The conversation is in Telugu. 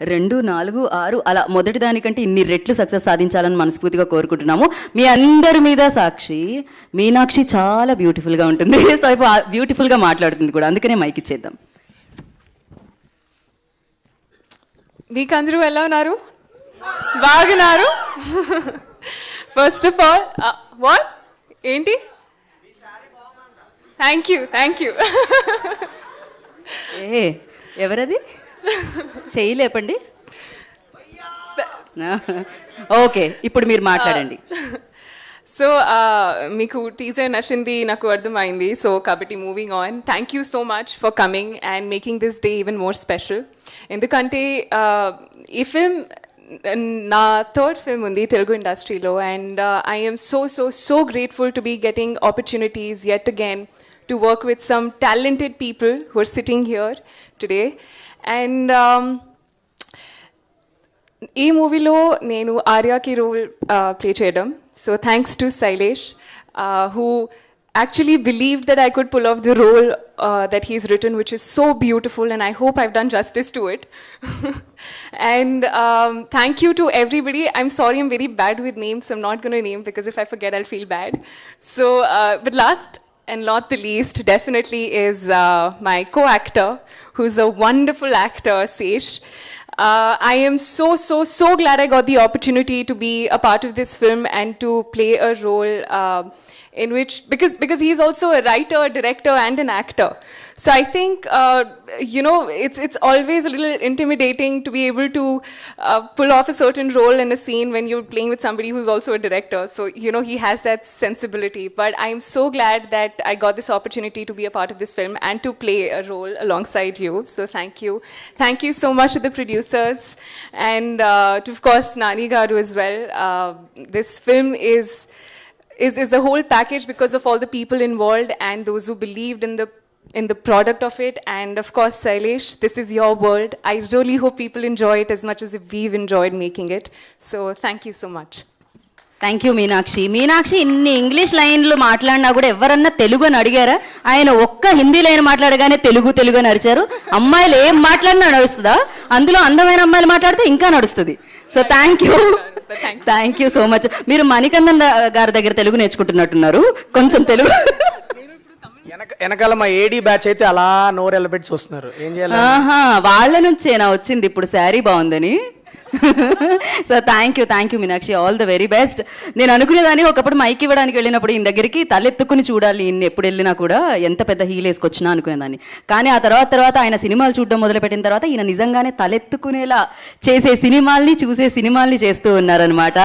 2, 4, 6 అలా మొదటి దానికంటే ఇన్ని రెట్లు సక్సెస్ సాధించాలని మనస్ఫూర్తిగా కోరుకుంటున్నాము. మీ అందరి మీద సాక్షి మీనాక్షి చాలా బ్యూటిఫుల్గా ఉంటుంది. సో ఇప్పుడు బ్యూటిఫుల్గా మాట్లాడుతుంది కూడా, అందుకనే మైక్ ఇచ్చేద్దాం. మీకు అందరూ ఎలా ఉన్నారు? బాగున్నారు? ఫస్ట్ ఆఫ్ ఆల్ వాట్ ఏంటి? Thank you. ఏ ఎవరది? చేయలేపండి. ఓకే, ఇప్పుడు మీరు మాట్లాడండి. సో మీకు టీజర్ నచ్చింది నాకు అర్థమైంది. సో కాబట్టి moving on, thank you so much for coming and making this day even more special. ఎందుకంటే ఈ ఫిల్మ్ నా థర్డ్ ఫిల్మ్ ఉంది తెలుగు ఇండస్ట్రీలో, and I'm so grateful to be getting opportunities yet again to work with some talented people who are sitting here today. And ఈ మూవీలో నేను ఆర్యాకి రోల్ ప్లే చేయడం. So thanks to Shailesh who actually believed that I could pull off the role that he's written, which is so beautiful, and I hope I've done justice to it. And thank you to everybody. I'm sorry, I'm very bad with names, so I'm not going to name, because if I forget, I'll feel bad. So, but last and not the least, definitely is my co-actor, who's a wonderful actor, Sesh. I am so glad I got the opportunity to be a part of this film and to play a role in which, because he's also a writer, director, and an actor. So I think it's always a little intimidating to be able to pull off a certain role in a scene when you're playing with somebody who's also a director. So he has that sensibility. But I'm so glad that I got this opportunity to be a part of this film and to play a role alongside you. So thank you so much to the producers, and to, of course, Nani Garu as well. This film is a whole package because of all the people involved and those who believed in the product of it. And of course, Sailesh, this is your world. I really hope people enjoy it as much as we've enjoyed making it. So thank you so much. Thank you Meenakshi. ఇన్ని ఇంగ్లీష్ లైన్లు మాట్లాడినా కూడా ఎవరన్నా తెలుగు అని అడిగారా? ఆయన ఒక్క హిందీ లైన్ మాట్లాడగానే తెలుగు అని అరిచారు. అమ్మాయిలు ఏం మాట్లాడినా నడుస్తుందా? అందులో అందమైన అమ్మాయిలు మాట్లాడితే ఇంకా నడుస్తుంది. So thank you so much. మీరు మణికందన్ గారి దగ్గర తెలుగు నేర్చుకుంటున్నట్టున్నారు, కొంచెం తెలుగు. వెనకాల మా ఏడీ బ్యాచ్ అయితే అలా నోరు ఎల్లబెట్టి చూస్తున్నారు, ఏం చేయాలి? వాళ్ళ నుంచేనా వచ్చింది ఇప్పుడు శారీ బాగుందని? So thank you Meenakshi, all the very best. నేను అనుకునేదాన్ని ఒకప్పుడు మైక్ ఇవ్వడానికి వెళ్ళినప్పుడు ఈయన దగ్గరికి తలెత్తుకుని చూడాలి, ఈయన ఎప్పుడు వెళ్ళినా కూడా ఎంత పెద్ద హీల్ వేసుకొచ్చినా అనుకునేదాన్ని. కానీ ఆ తర్వాత ఆయన సినిమాలు చూడడం మొదలుపెట్టిన తర్వాత ఈయన నిజంగానే తలెత్తుకునేలా చేసే సినిమాల్ని చూసే సినిమాల్ని చేస్తూ ఉన్నారనమాట.